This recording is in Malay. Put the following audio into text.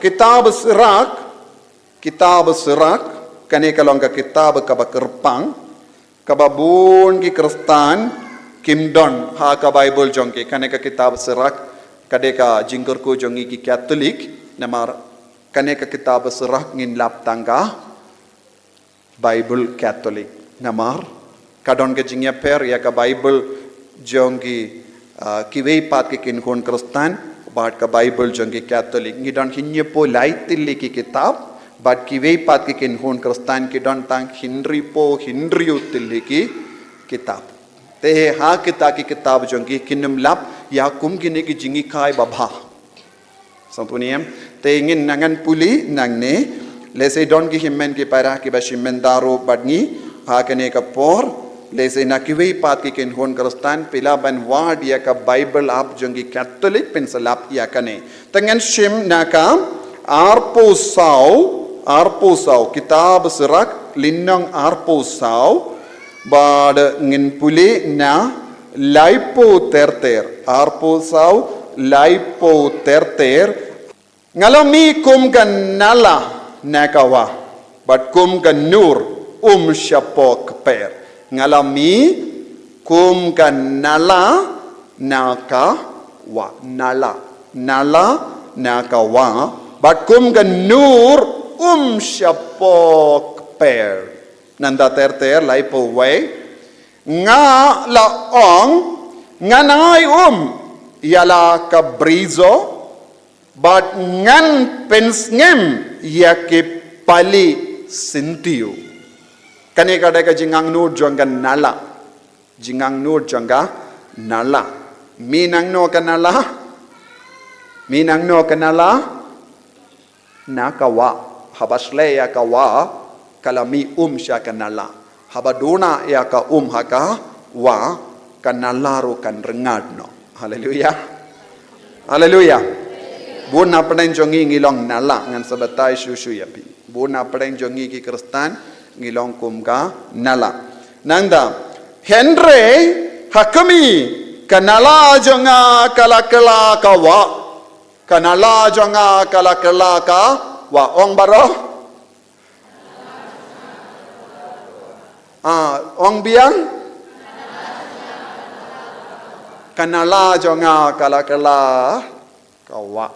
kitab serak, kane kalong ka kitab kaba kerpang, kaba bun ki Kristan, kimdon ha ka Bible jongke, kane ka kitab serak, kade ka jingkur ko jongi ki Katolik, namar kane ka kitab serak ngin lap tangga Bible Katolik, namar kadon ke jingya per ya ka Bible jongi kiwei pat ki kinkon Kristan, bat ka Bible jongi Katolik, ngidon hinye po lai tilli ki kitab, but kiwei pat ki kin hun Kristan ki don tang hindri utilli ki kitab. Te ha kita ki kitab jongi kinum lap ya kum kini ki jingi kai babha. Santuniem te ingin nangan puli nang ne lese don ki himmen ki para ki bashimen daro badngi ha kene ka por lese na kiwei pat ki kin hun Kristan pila ban ward ya ka Bible ap jongi Catholic pensalap ya kane. Tangan shim na ka arposau kitab serak linang arposau bad ngin puli na laipo terter arposau laipo terter ngalami kum kan nala nakawa but kum kan nur syapok per ngalami kum kan nala nakawa nala nakawa but kum kan nur syapok per nanda terter laipo way nga laong nganay yala ka brizo but ngan pensngem yakip pali sintiyo kane kada ka jingang nur jonga nala minang no kanala nakawa habasle ya kawa kalami sya kanala habaduna ya ka haka wa kanalaro kan rengad no haleluya buna peden jongi ngilong nala ngan sabatai susu yapi buna peden jongi ki Kristan ngilong kumka nala nanda henre hakami kanala jonga kala kawa kanala jonga kala ka wa ong baro ong biang kanala jonga kala kawa